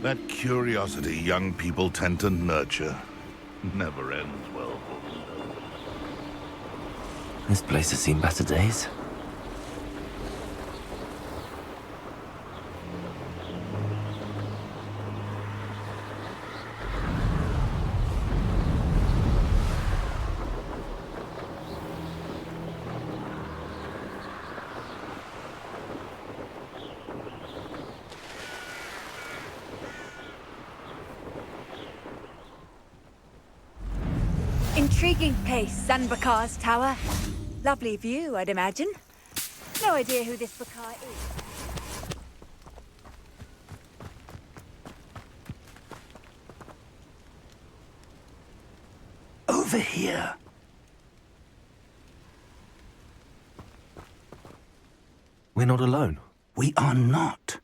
That curiosity young people tend to nurture never ends well. This place has seen better days. Intriguing place, Sanbakar's tower. Lovely view, I'd imagine. No idea who this Bakar is. Over here. We're not alone. We are not.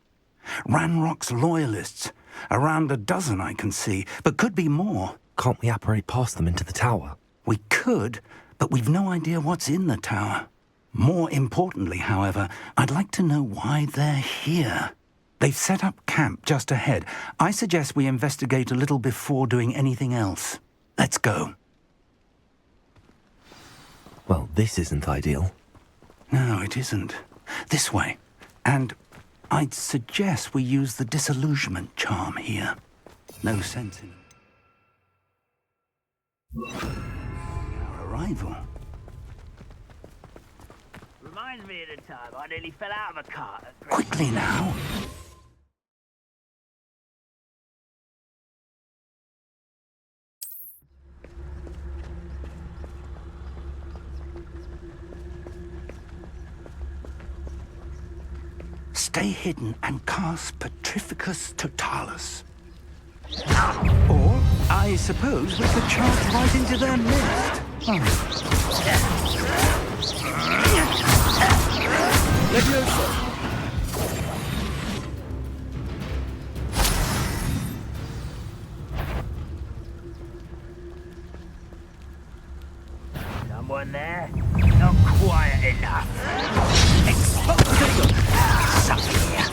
Ranrock's loyalists. Around a dozen I can see, but could be more. Can't we apparate past them into the tower? We could, but we've no idea what's in the tower. More importantly, however, I'd like to know why they're here. They've set up camp just ahead. I suggest we investigate a little before doing anything else. Let's go. Well, this isn't ideal. No, it isn't. This way. And I'd suggest we use the disillusionment charm here. No sense in it. Our arrival. Reminds me of the time I nearly fell out of a cart. Quickly now. Stay hidden and cast Petrificus Totalis. Or, I suppose, we could charge right into their midst. Someone there? Not quiet enough. Suck here.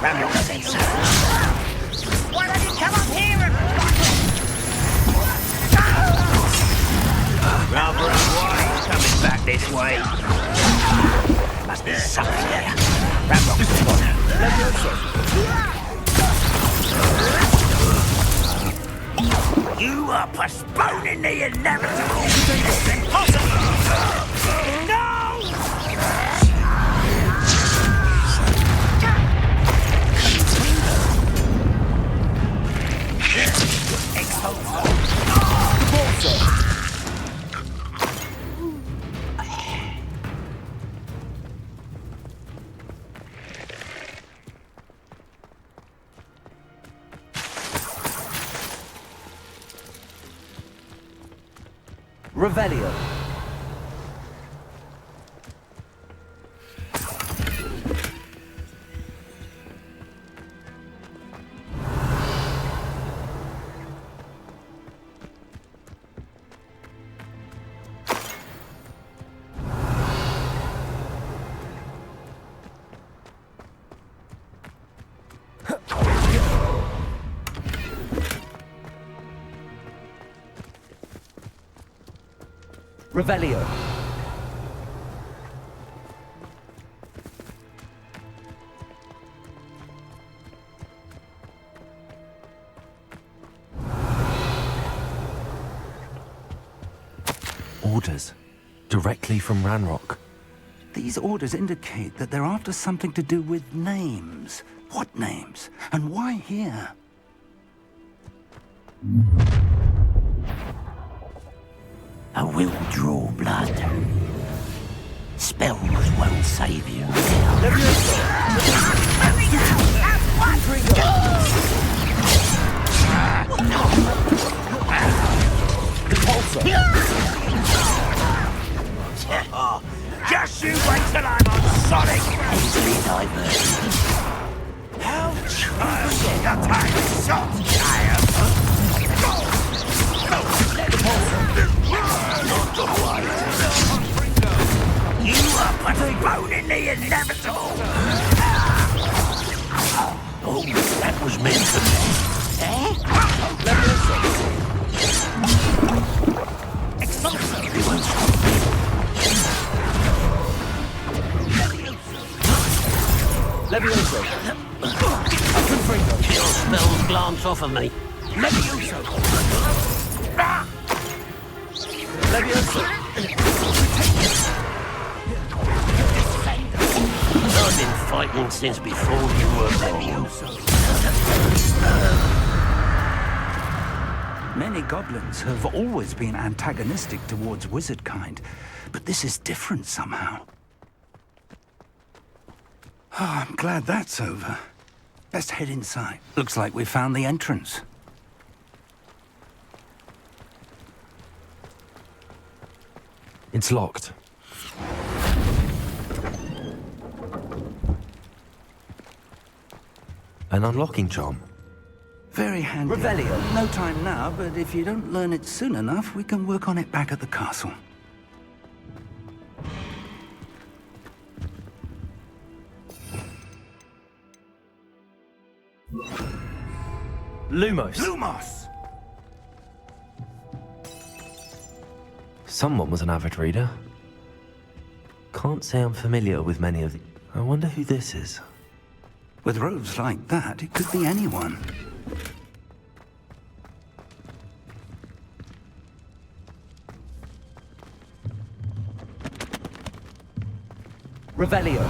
Ramrock said so. Why don't you come up here and... Rather unwise coming back this way. Must be something here. Ramrock said so. You are postponing the inevitable. It's impossible. No! Revelio. Revelio. Orders. Directly from Ranrock. These orders indicate that they're after something to do with names. What names? And why here? I will draw blood. Spells won't save you. Just you wait till I'm on Sonic! Easily diverted. How child attack soft child! You are postponing the inevitable! Oh, that was meant for me. Levioso! Your spells glance off of me. Levioso! Levioso! I've been fighting since before you were born. Many goblins have always been antagonistic towards wizard kind, but this is different somehow. Oh, I'm glad that's over. Let's head inside. Looks like we found the entrance. It's locked. An unlocking charm. Very handy. Revelio. No time now, but if you don't learn it soon enough, we can work on it back at the castle. Lumos! Lumos! Someone was an avid reader. Can't say I'm familiar with many of the... I wonder who this is. With robes like that, it could be anyone. Revelio.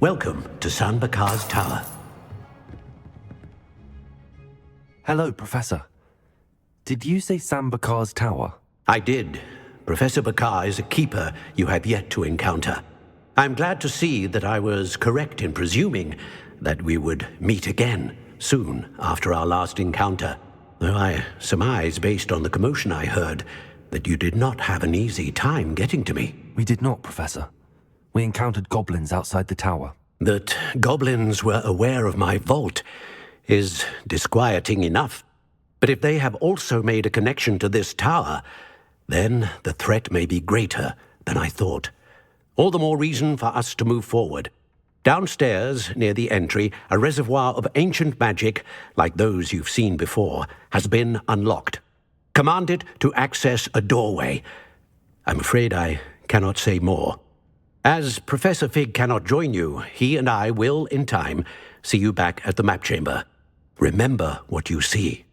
Welcome to San Bakar's Tower. Hello, Professor. Did you say San Bakar's Tower? I did. Professor Bakar is a keeper you have yet to encounter. I'm glad to see that I was correct in presuming that we would meet again soon after our last encounter, though I surmise, based on the commotion I heard, that you did not have an easy time getting to me. We did not, Professor. We encountered goblins outside the tower. That goblins were aware of my vault is disquieting enough. But if they have also made a connection to this tower, then the threat may be greater than I thought. All the more reason for us to move forward. Downstairs, near the entry, a reservoir of ancient magic, like those you've seen before, has been unlocked. Command it to access a doorway. I'm afraid I cannot say more. As Professor Fig cannot join you, he and I will, in time, see you back at the map chamber. Remember what you see.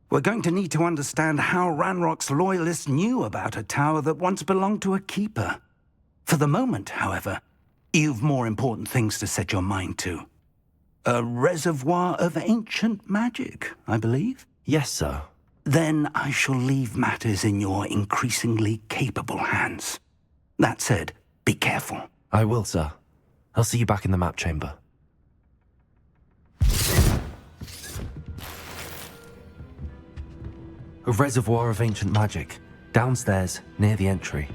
We're going to need to understand how Ranrock's loyalists knew about a tower that once belonged to a keeper. For the moment, however, you've more important things to set your mind to. A reservoir of ancient magic, I believe? Yes, sir. Then I shall leave matters in your increasingly capable hands. That said, be careful. I will, sir. I'll see you back in the map chamber. A reservoir of ancient magic, downstairs, near the entry.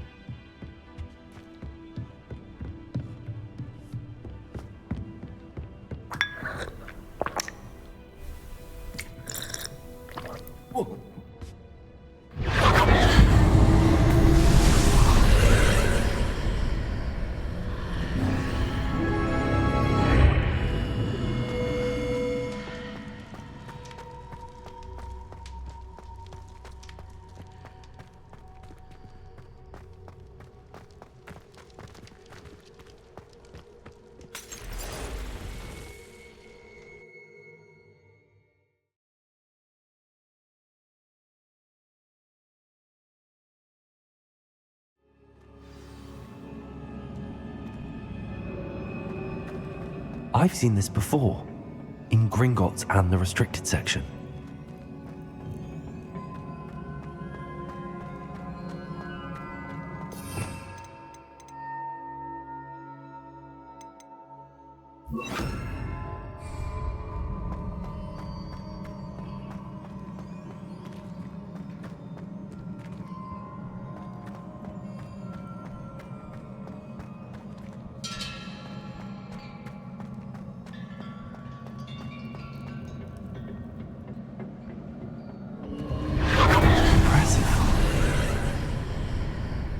I've seen this before, in Gringotts and the restricted section.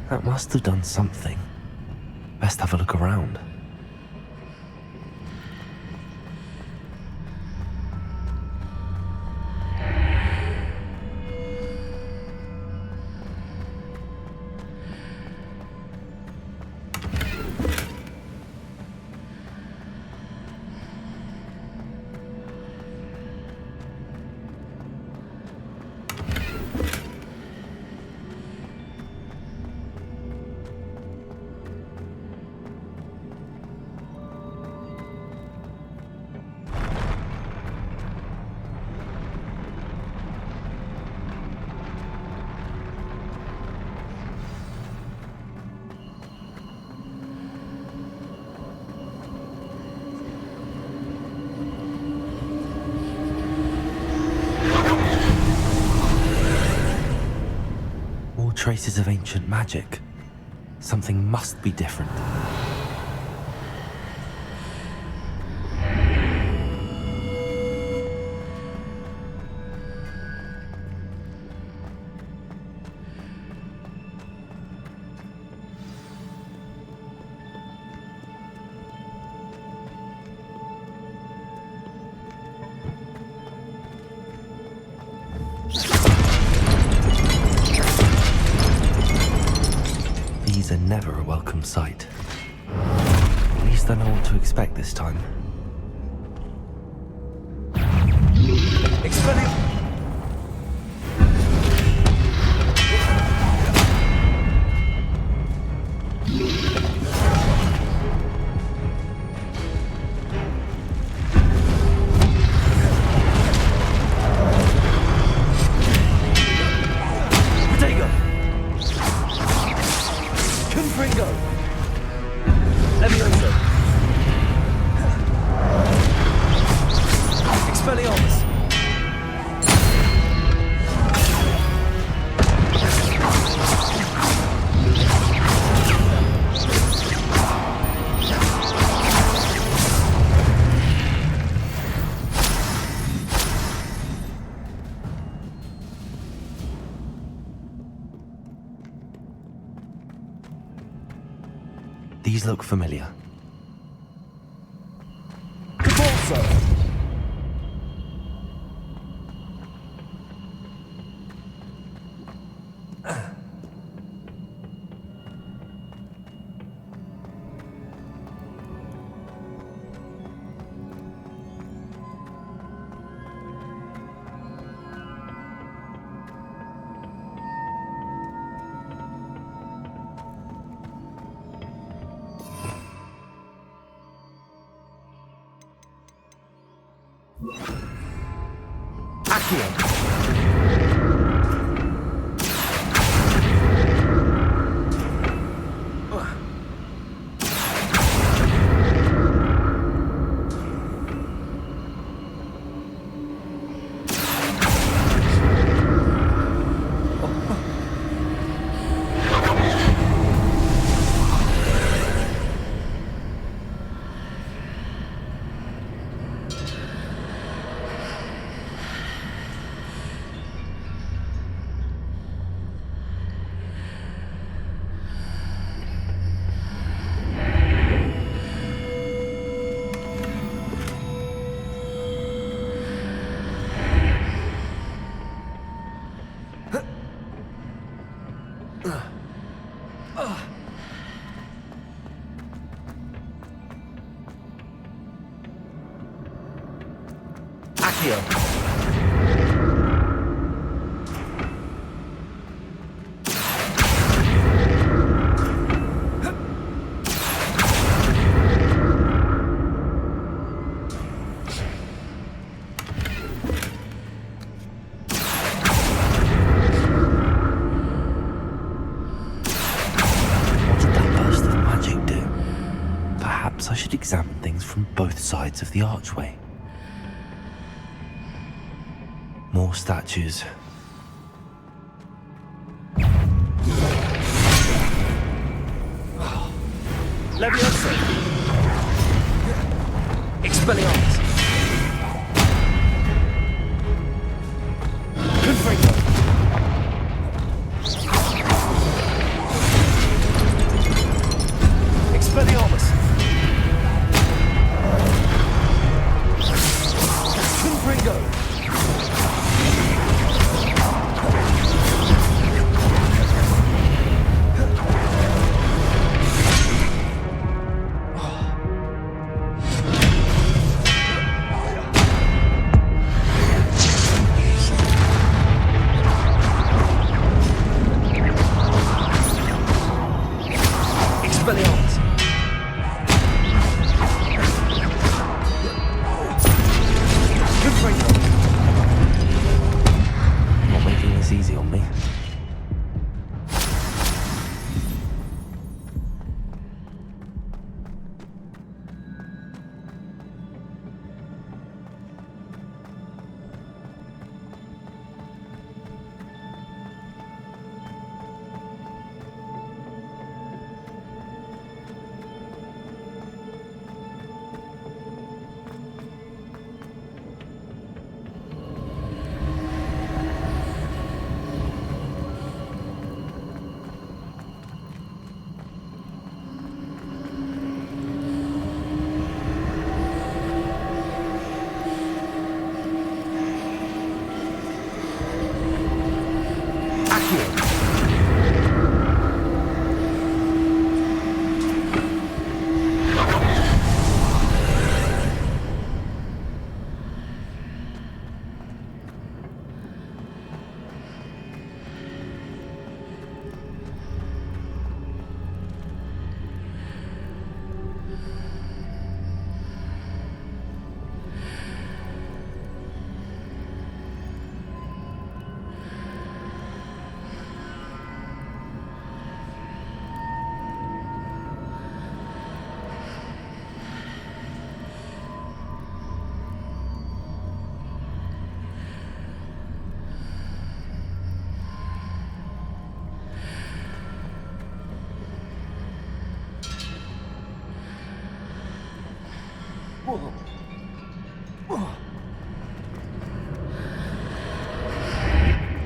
That must have done something. Best have a look around. Traces of ancient magic. Something must be different. These are never a welcome sight. At least I know what to expect this time. These look familiar. Perhaps I should examine things from both sides of the archway. More statues. Leviosa! Expelliarmus! Confringo!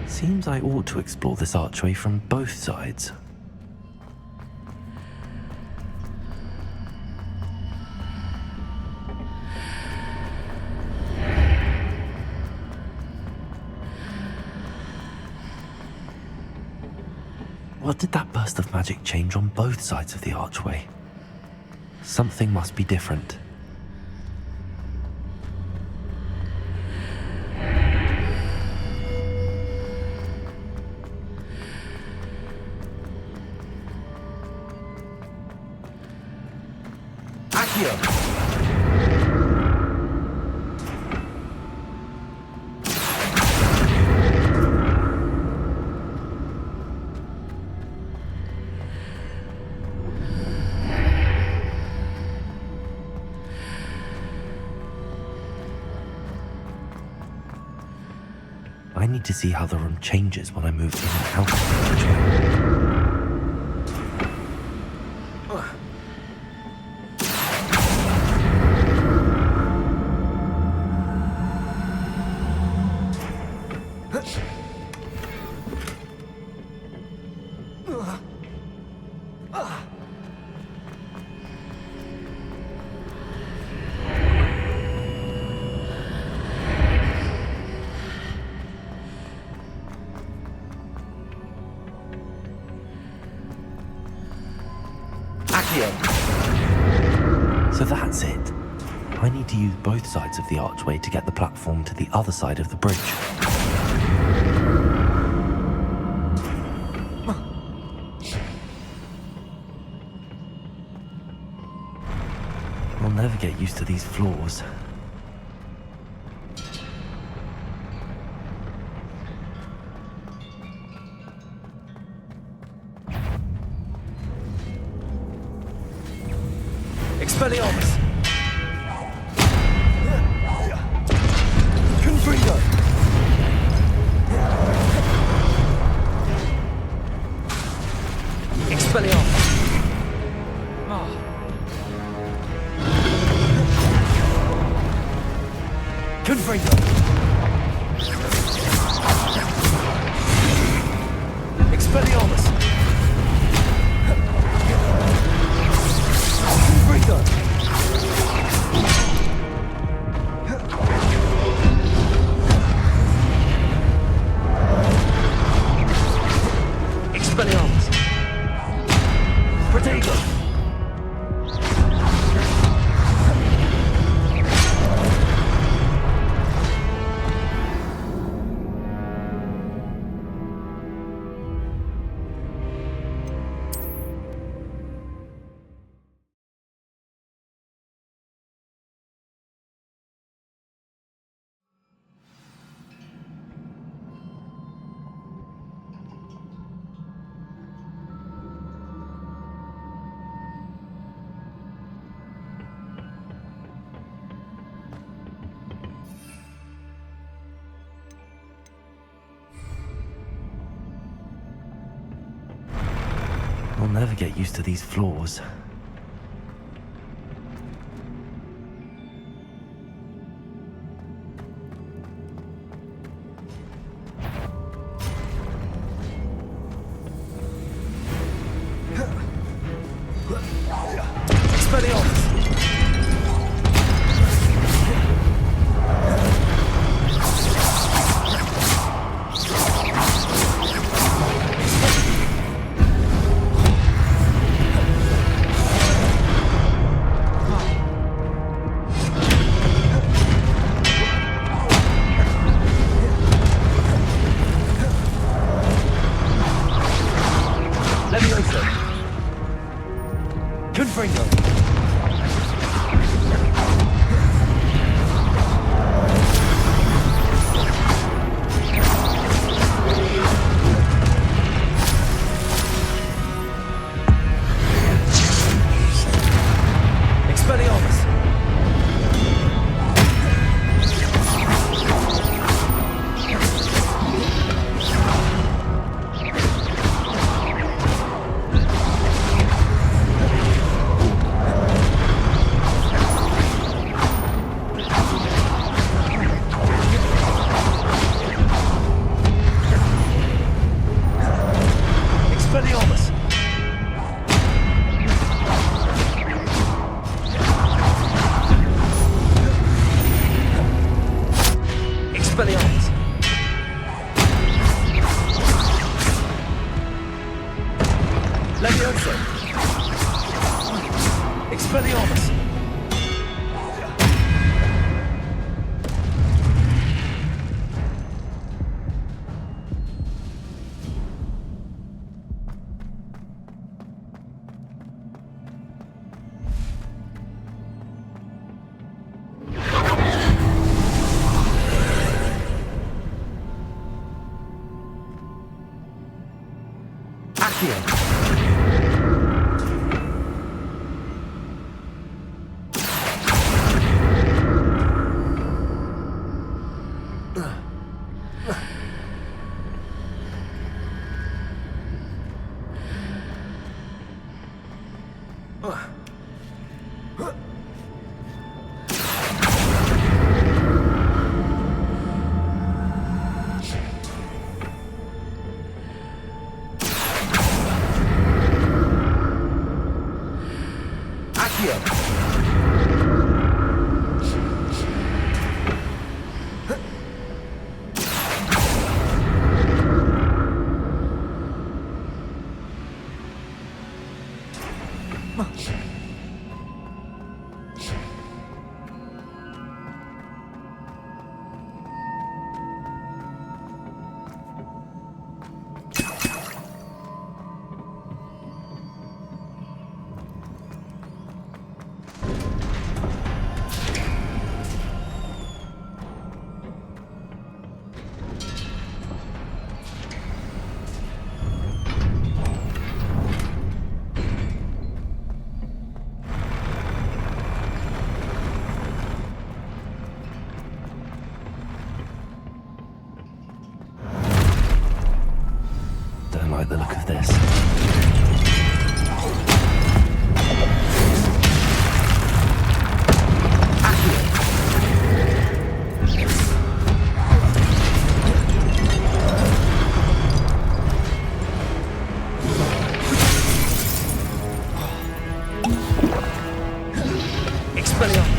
Seems I ought to explore this archway from both sides. What did that burst of magic change on both sides of the archway? Something must be different. I need to see how the room changes when I move in and out of the archway. So that's it. I need to use both sides of the archway to get the platform to the other side of the bridge. I'll never get used to these floors. Expelliarmus! Confringo! Expelliarmus! Confringo! Expelliarmus! Expelliarmus! Protego! I'll never get used to these floors. Expelliarmus! Confringo. Expelliarmus. Expelliarmus. Expelliarmus. Levioso. Expelliarmus. Accio. Don't like the look of this. Expelliarmus.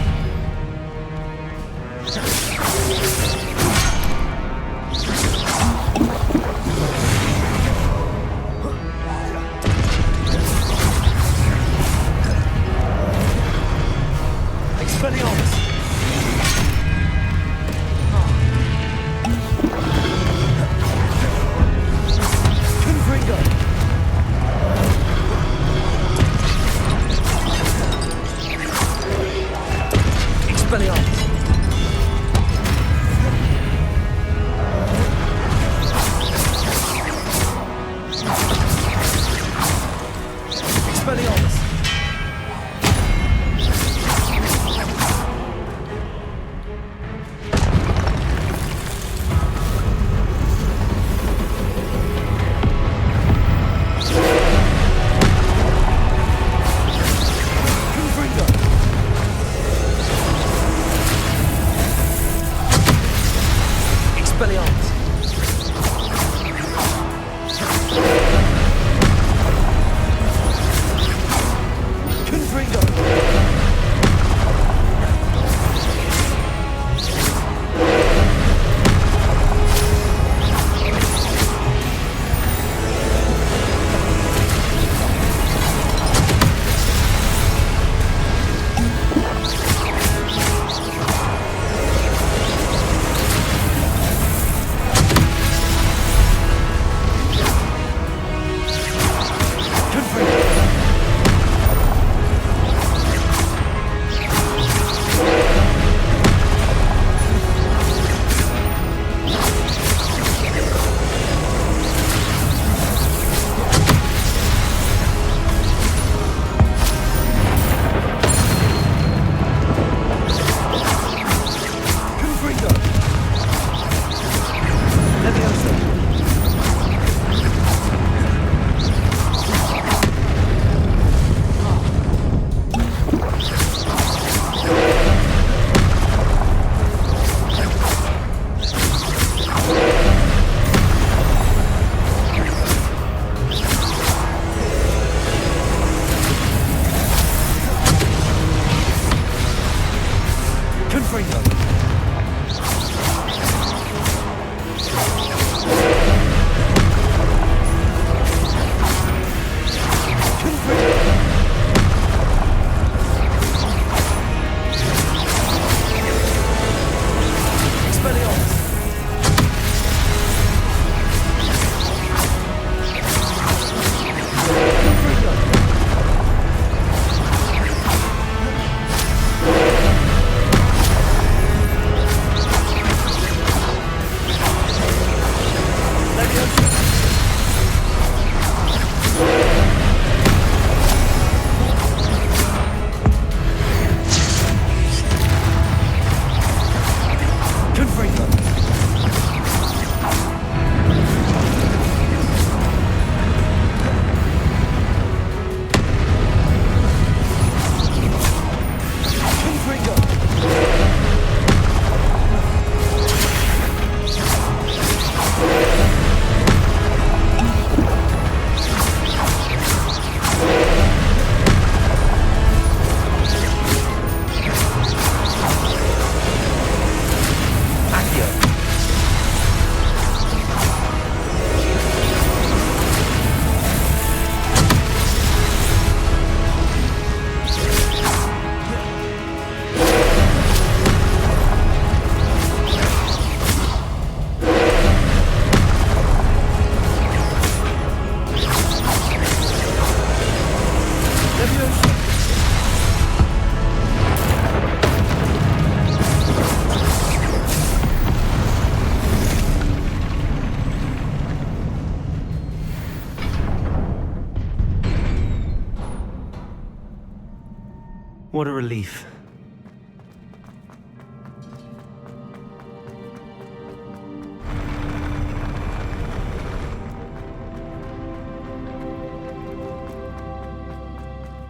What a relief.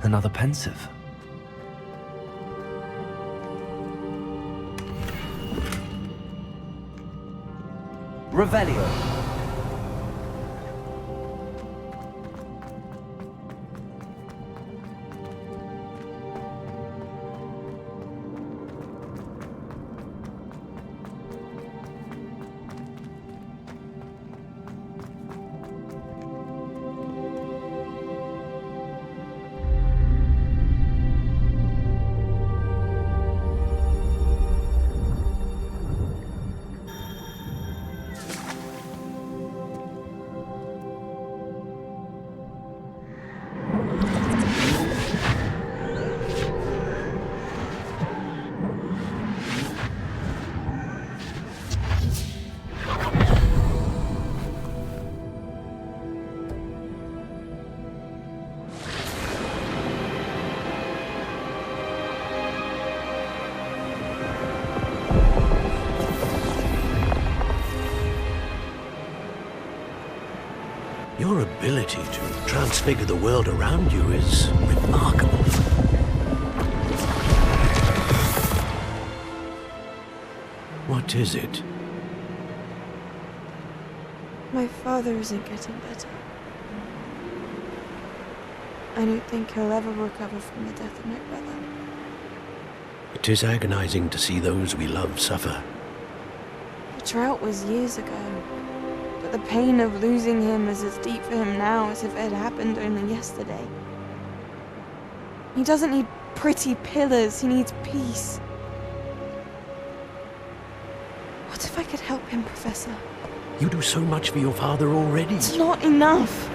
Another pensive. Revelio. Your ability to transfigure the world around you is remarkable. What is it? My father isn't getting better. I don't think he'll ever recover from the death of my brother. It is agonizing to see those we love suffer. The drought was years ago, but the pain of losing him is as deep for him now as if it had happened only yesterday. He doesn't need pretty pillars, he needs peace. What if I could help him, Professor? You do so much for your father already. It's not enough.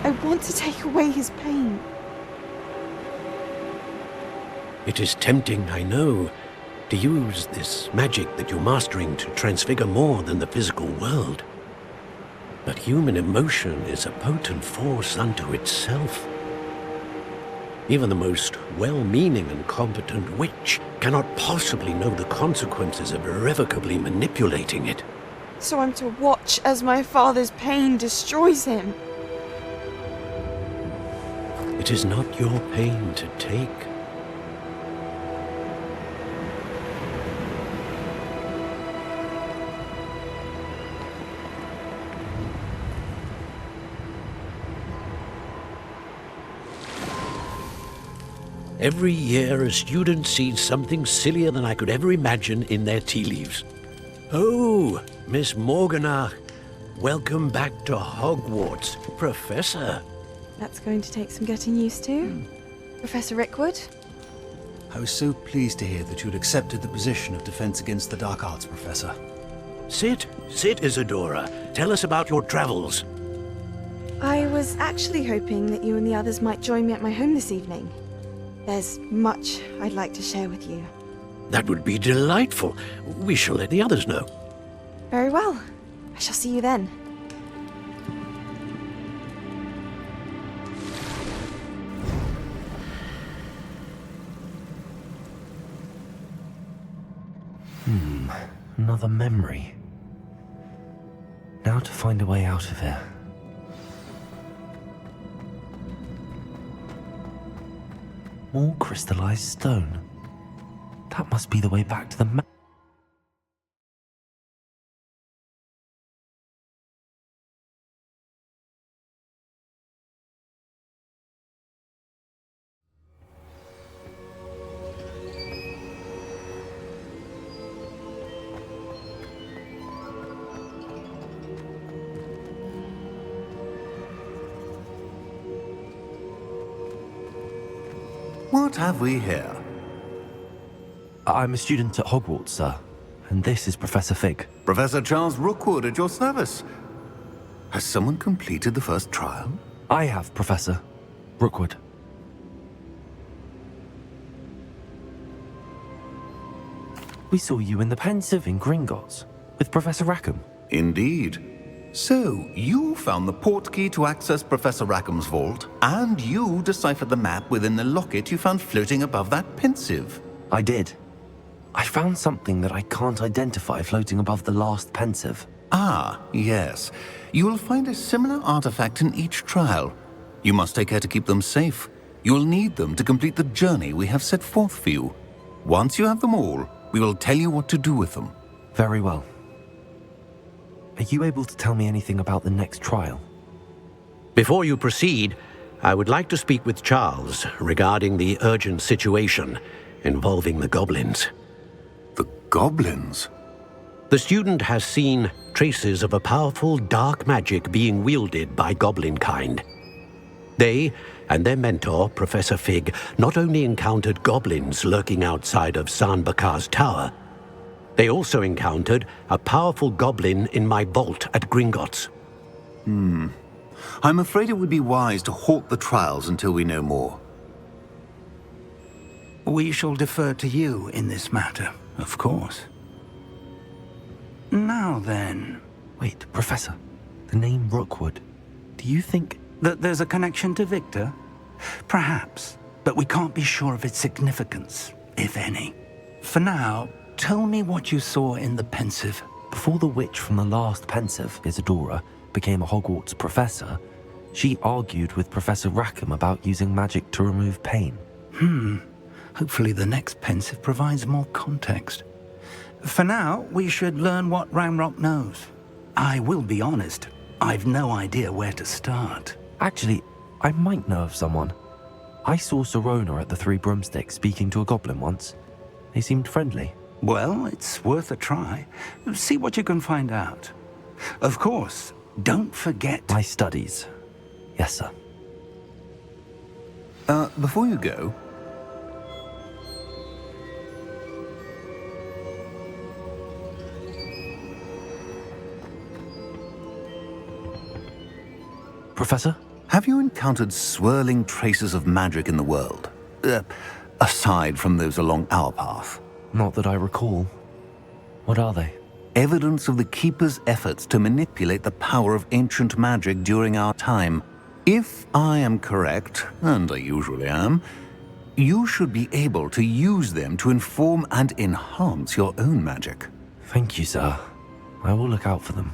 I want to take away his pain. It is tempting, I know, to use this magic that you're mastering to transfigure more than the physical world. But human emotion is a potent force unto itself. Even the most well-meaning and competent witch cannot possibly know the consequences of irrevocably manipulating it. So I'm to watch as my father's pain destroys him. It is not your pain to take. Every year, a student sees something sillier than I could ever imagine in their tea leaves. Oh, Miss Morganach, welcome back to Hogwarts, Professor. That's going to take some getting used to. Professor Rickwood? I was so pleased to hear that you'd accepted the position of Defense Against the Dark Arts, Professor. Sit, Isadora. Tell us about your travels. I was actually hoping that you and the others might join me at my home this evening. There's much I'd like to share with you. That would be delightful. We shall let the others know. Very well. I shall see you then. Another memory. Now to find a way out of here. More crystallized stone. That must be the way back to the map. What have we here? I'm a student at Hogwarts, sir. And this is Professor Fig. Professor Charles Rookwood at your service. Has someone completed the first trial? I have, Professor Rookwood. We saw you in the Pensive in Gringotts with Professor Rackham. Indeed. So, you found the port key to access Professor Rackham's vault, and you deciphered the map within the locket you found floating above that pensive. I did. I found something that I can't identify floating above the last pensive. Ah, yes. You will find a similar artifact in each trial. You must take care to keep them safe. You will need them to complete the journey we have set forth for you. Once you have them all, we will tell you what to do with them. Very well. Are you able to tell me anything about the next trial? Before you proceed, I would like to speak with Charles regarding the urgent situation involving the goblins. The goblins? The student has seen traces of a powerful dark magic being wielded by goblin kind. They and their mentor, Professor Fig, not only encountered goblins lurking outside of Sanbakar's tower, they also encountered a powerful goblin in my vault at Gringotts. I'm afraid it would be wise to halt the trials until we know more. We shall defer to you in this matter, of course. Now then, Wait, Professor. The name Rookwood. Do you think... that there's a connection to Victor? Perhaps, but we can't be sure of its significance, if any. For now, tell me what you saw in the pensive. Before the witch from the last pensive, Isadora, became a Hogwarts professor, she argued with Professor Rackham about using magic to remove pain. Hopefully the next pensive provides more context. For now, we should learn what Ranrock knows. I will be honest, I've no idea where to start. Actually, I might know of someone. I saw Sirona at the Three Broomsticks speaking to a goblin once. They seemed friendly. Well, it's worth a try. See what you can find out. Of course, don't forget... My studies. Yes, sir. Before you go... Professor? Have you encountered swirling traces of magic in the world? Aside from those along our path? Not that I recall. What are they? Evidence of the Keeper's efforts to manipulate the power of ancient magic during our time. If I am correct, and I usually am, you should be able to use them to inform and enhance your own magic. Thank you, sir. I will look out for them.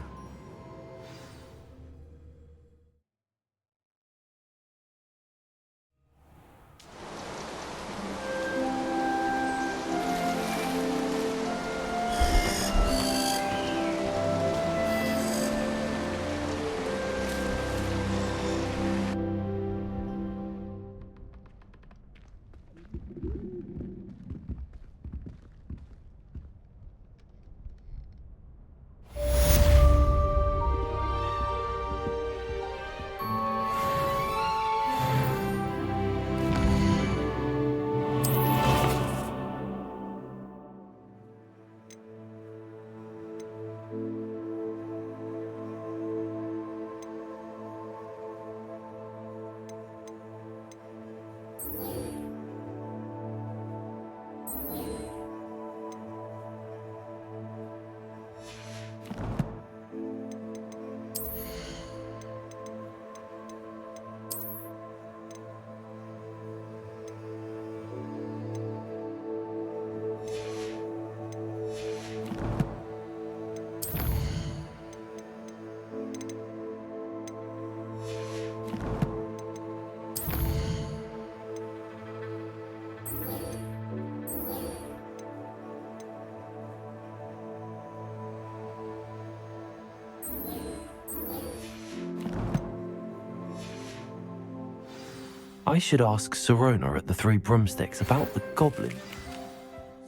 I should ask Sirona at the Three Broomsticks about the goblin.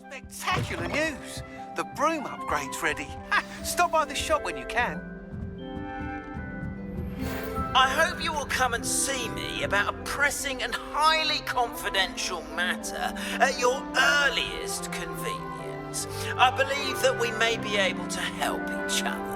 Spectacular news! The broom upgrade's ready. Ha! Stop by the shop when you can. I hope you will come and see me about a pressing and highly confidential matter at your earliest convenience. I believe that we may be able to help each other.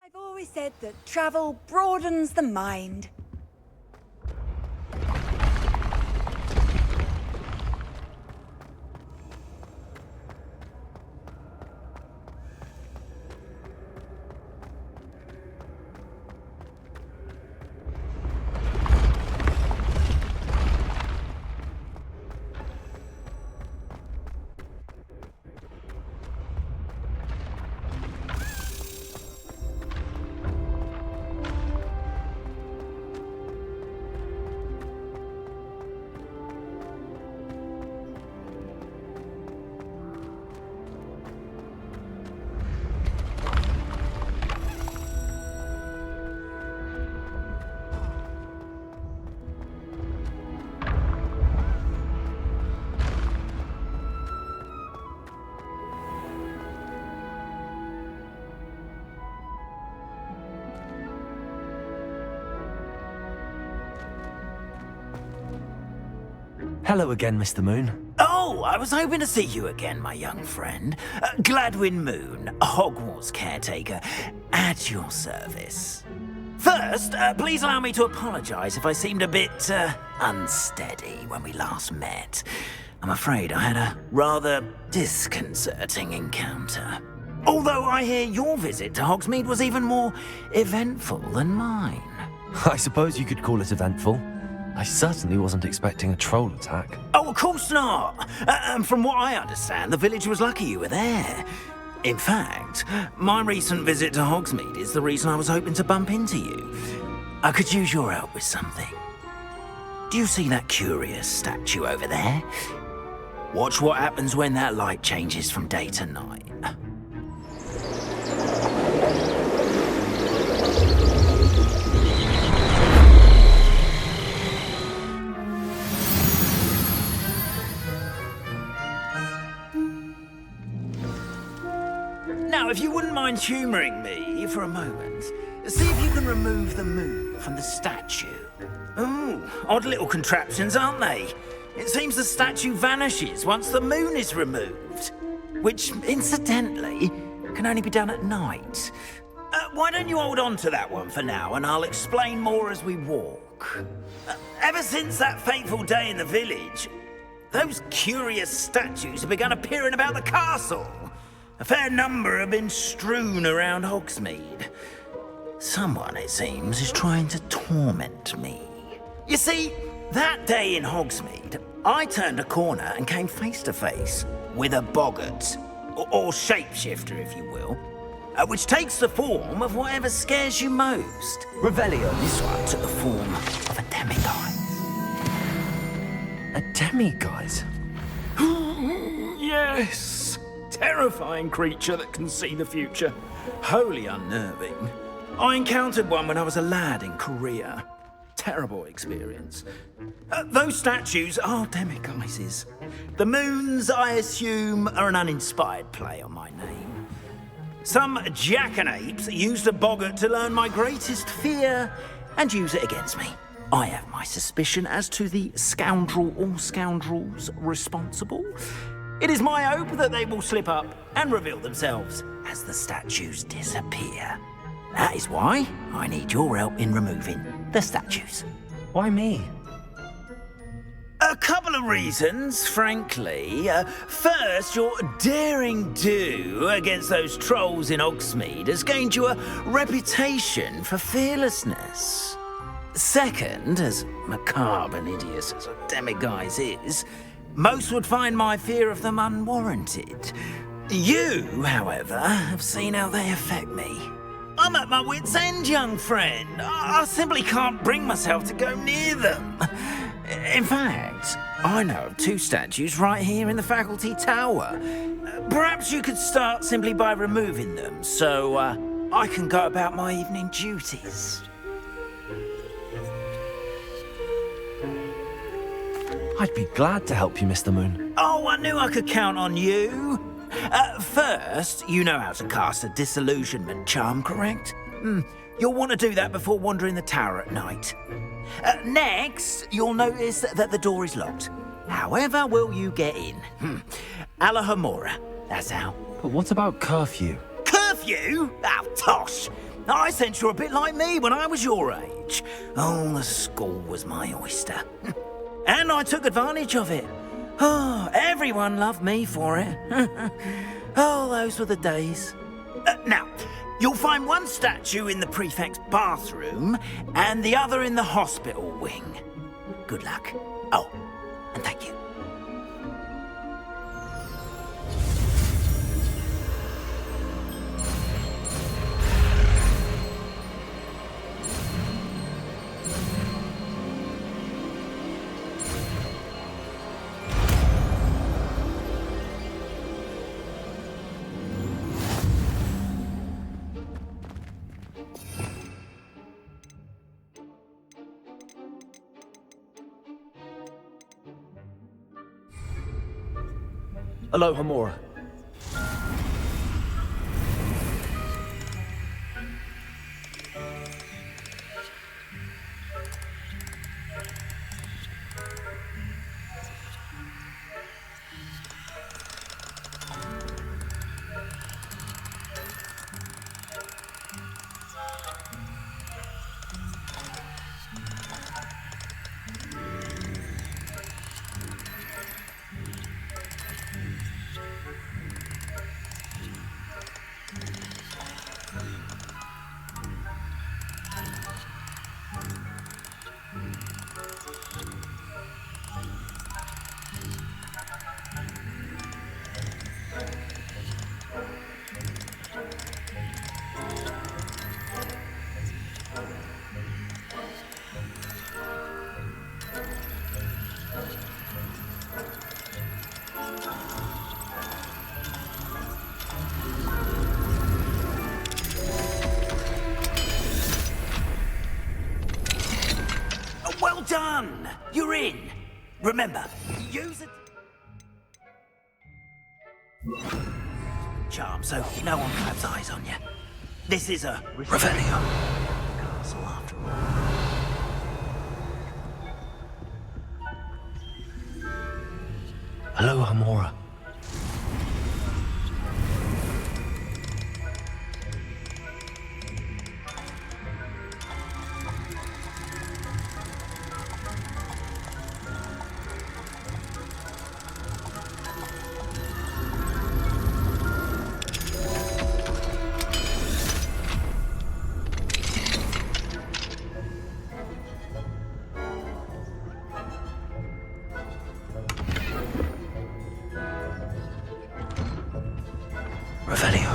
I've always said that travel broadens the mind. Hello again, Mr. Moon. Oh, I was hoping to see you again, my young friend. Gladwin Moon, Hogwarts caretaker, at your service. First, please allow me to apologise if I seemed a bit unsteady when we last met. I'm afraid I had a rather disconcerting encounter. Although I hear your visit to Hogsmeade was even more eventful than mine. I suppose you could call it eventful. I certainly wasn't expecting a troll attack. Oh, of course not. And from what I understand, the village was lucky you were there. In fact, my recent visit to Hogsmeade is the reason I was hoping to bump into you. I could use your help with something. Do you see that curious statue over there? Watch what happens when that light changes from day to night. Now, if you wouldn't mind humouring me for a moment, see if you can remove the moon from the statue. Ooh, odd little contraptions, aren't they? It seems the statue vanishes once the moon is removed, which, incidentally, can only be done at night. Why don't you hold on to that one for now, and I'll explain more as we walk. Ever since that fateful day in the village, those curious statues have begun appearing about the castle. A fair number have been strewn around Hogsmeade. Someone, it seems, is trying to torment me. You see, that day in Hogsmeade, I turned a corner and came face to face with a boggart, or shapeshifter, if you will, which takes the form of whatever scares you most. Revelio. This one took the form of a demiguise. A demiguise? Yes! Terrifying creature that can see the future. Wholly unnerving. I encountered one when I was a lad in Korea. Terrible experience. Those statues are demiguises. The moons, I assume, are an uninspired play on my name. Some jackanapes used a boggart to learn my greatest fear and use it against me. I have my suspicion as to the scoundrel or scoundrels responsible. It is my hope that they will slip up and reveal themselves as the statues disappear. That is why I need your help in removing the statues. Why me? A couple of reasons, frankly. First, your daring do against those trolls in Hogsmeade has gained you a reputation for fearlessness. Second, as macabre and hideous as a demiguise is, most would find my fear of them unwarranted. You, however, have seen how they affect me. I'm at my wit's end, young friend. I simply can't bring myself to go near them. In fact, I know of two statues right here in the faculty tower. Perhaps you could start simply by removing them, so I can go about my evening duties. I'd be glad to help you, Mr. Moon. Oh, I knew I could count on you. First, you know how to cast a disillusionment charm, correct? You'll want to do that before wandering the tower at night. Next, you'll notice that the door is locked. However will you get in? Alahomora, that's how. But what about curfew? Curfew? Oh, tosh. I sense you're a bit like me when I was your age. Oh, the school was my oyster. And I took advantage of it. Oh, everyone loved me for it. Oh, those were the days. Now, you'll find one statue in the prefect's bathroom and the other in the hospital wing. Good luck. Oh, and thank you. Aloha Mora. Well done! You're in. Remember, use it. Charm, so no one claps eyes on you. This is a Revelio castle after all. Aloha Mora. Revelio.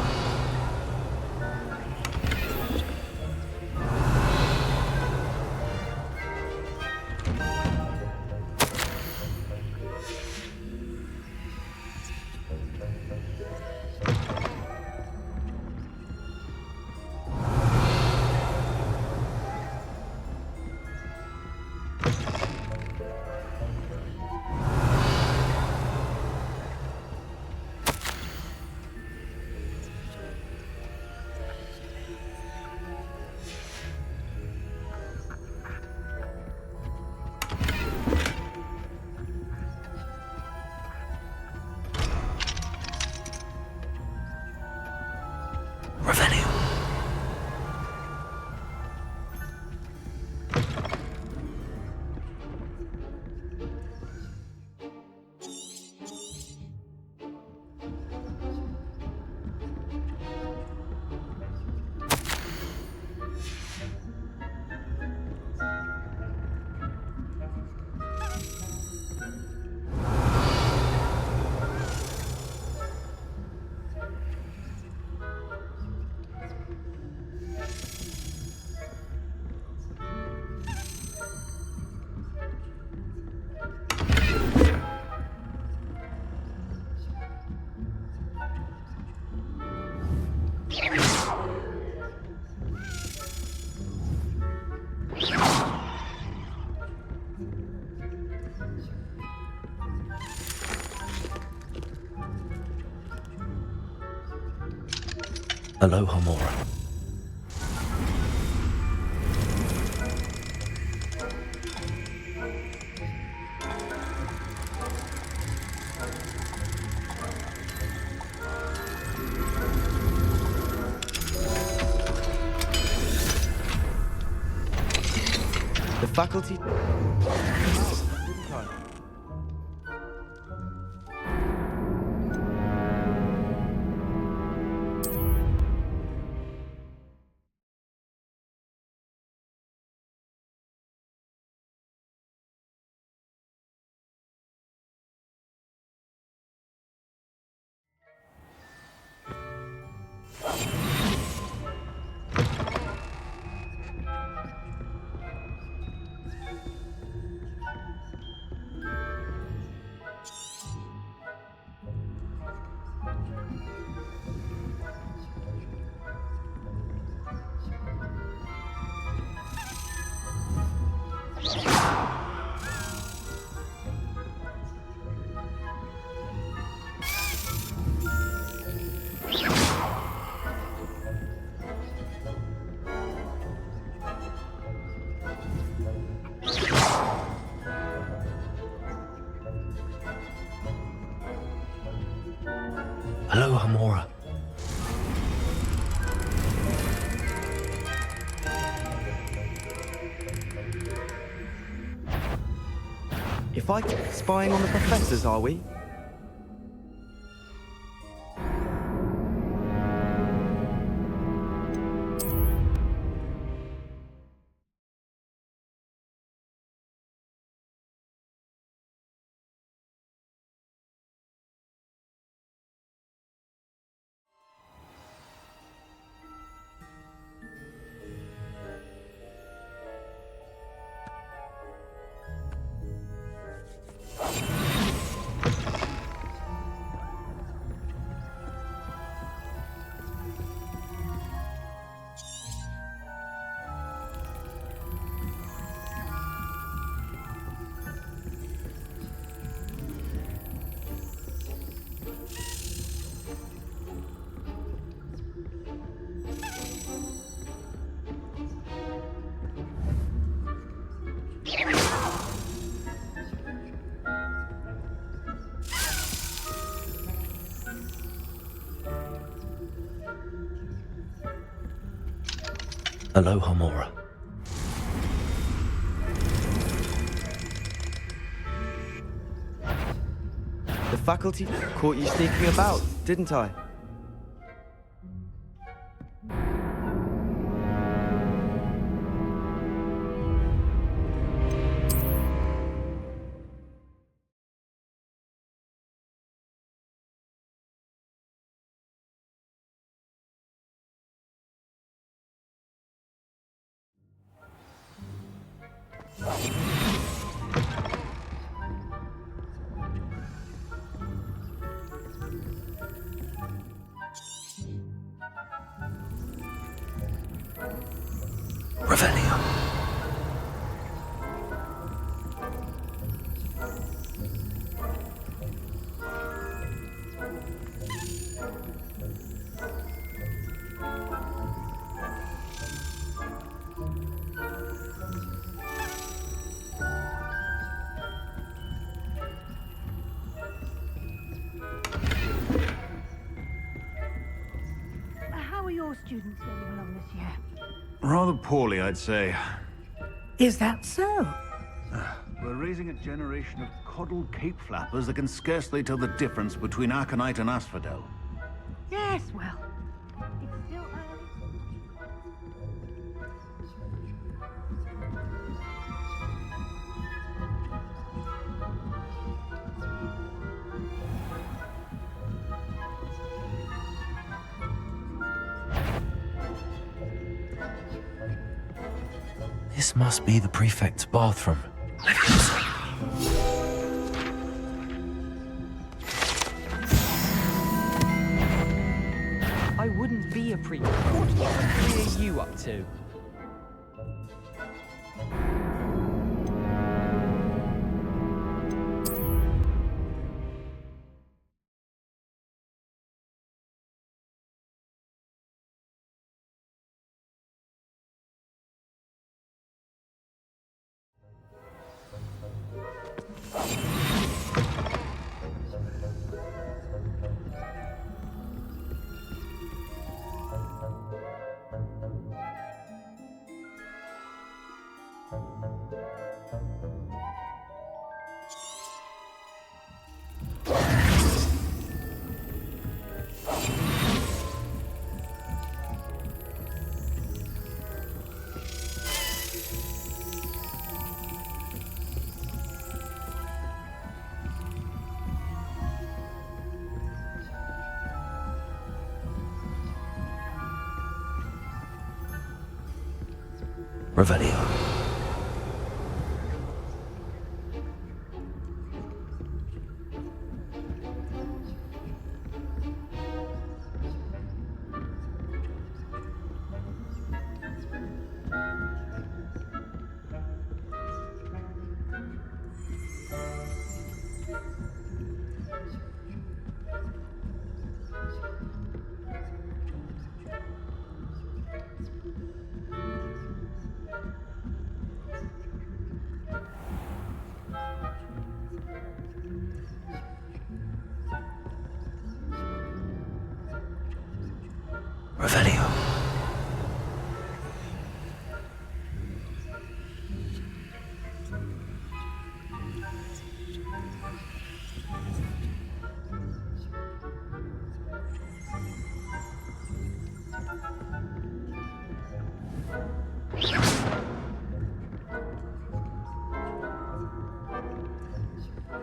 Aloha Mora. faculty... Hello, Hamora. If I... Spying on the professors, are we? Hello, Hamora. The faculty caught you sneaking about, didn't I? Revelio. How are your students getting along this year? Rather poorly, I'd say. Is that so? We're raising a generation of coddled cape flappers that can scarcely tell the difference between aconite and asphodel. Yes, well, it's still early. This must be the prefect's bathroom. I wouldn't be a priest. What are you up to? Revelio. Revelio.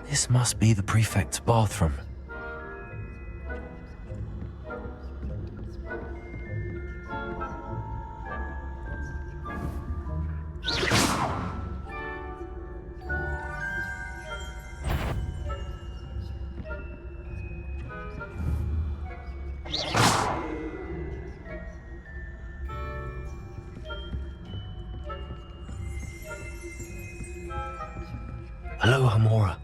This must be the prefect's bathroom. Hello, Hamora.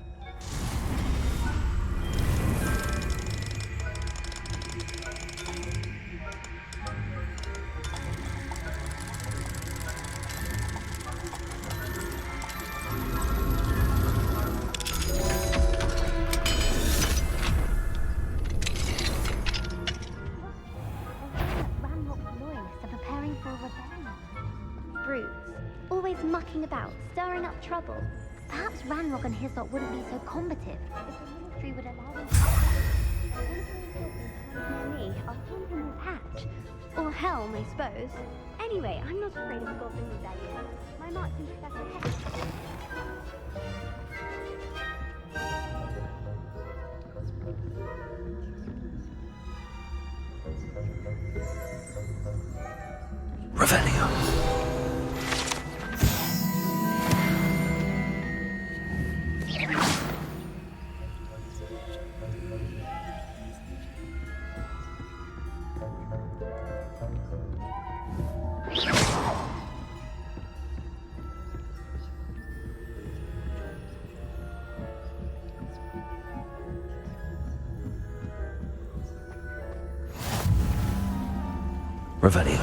Always mucking about, stirring up trouble. Perhaps Ranrock and his lot wouldn't be so combative if the ministry would allow them to me. I'll hand him his hatch. Or helm, I suppose. Anyway, I'm not afraid of goblin rebellion. My marks and Professor Revelio. Revelio.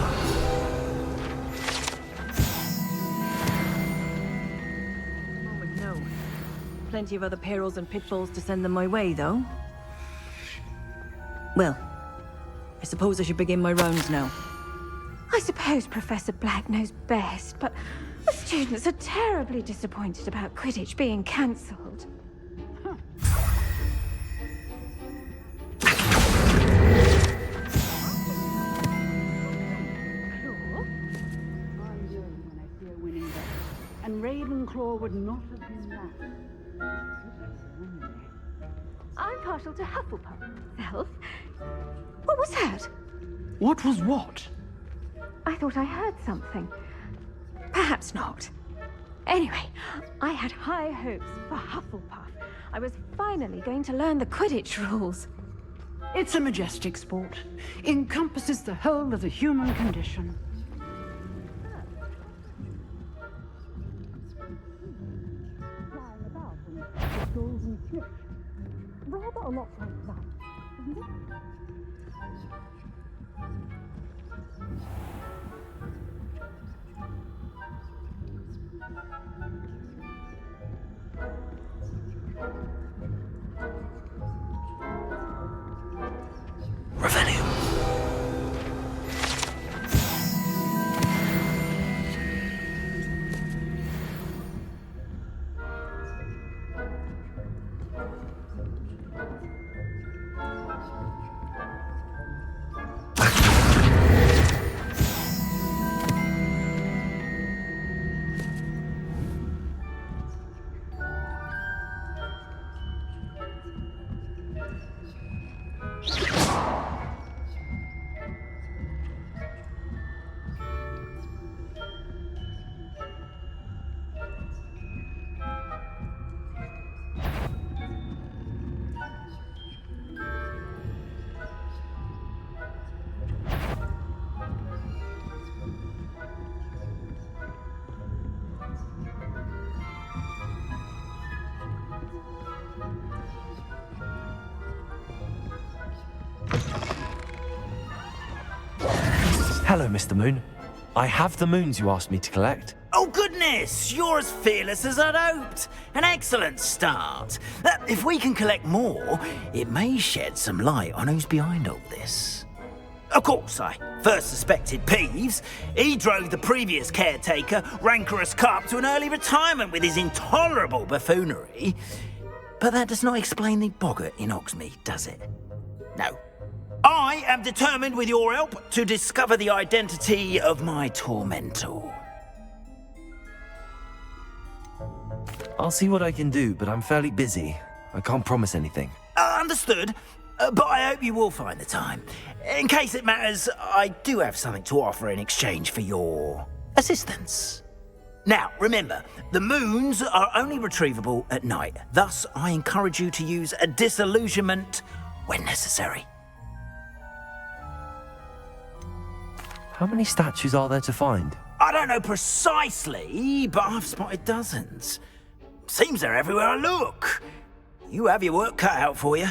No. Plenty of other perils and pitfalls to send them my way, though. Well, I suppose I should begin my rounds now. I suppose Professor Black knows best, but the students are terribly disappointed about Quidditch being cancelled. And Ravenclaw would not have been that. I'm partial to Hufflepuff myself. What was that? What was what? I thought I heard something. Perhaps not. Anyway, I had high hopes for Hufflepuff. I was finally going to learn the Quidditch rules. It's a majestic sport. Encompasses the whole of the human condition. Rather a lot like that, isn't it? Revelio. Hello, Mr. Moon. I have the moons you asked me to collect. Oh, goodness! You're as fearless as I'd hoped. An excellent start. If we can collect more, it may shed some light on who's behind all this. Of course, I first suspected Peeves. He drove the previous caretaker, rancorous carp, to an early retirement with his intolerable buffoonery. But that does not explain the boggart in Hogsmeade, does it? No. I am determined, with your help, to discover the identity of my tormentor. I'll see what I can do, but I'm fairly busy. I can't promise anything. Understood. But I hope you will find the time. In case it matters, I do have something to offer in exchange for your assistance. Now, remember, the moons are only retrievable at night. Thus, I encourage you to use a disillusionment when necessary. How many statues are there to find? I don't know precisely, but I've spotted dozens. Seems they're everywhere I look. You have your work cut out for you,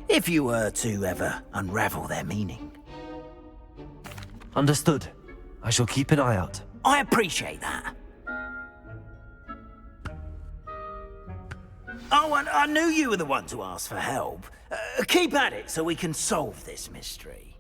if you were to ever unravel their meaning. Understood. I shall keep an eye out. I appreciate that. Oh, and I knew you were the one to ask for help. Keep at it so we can solve this mystery.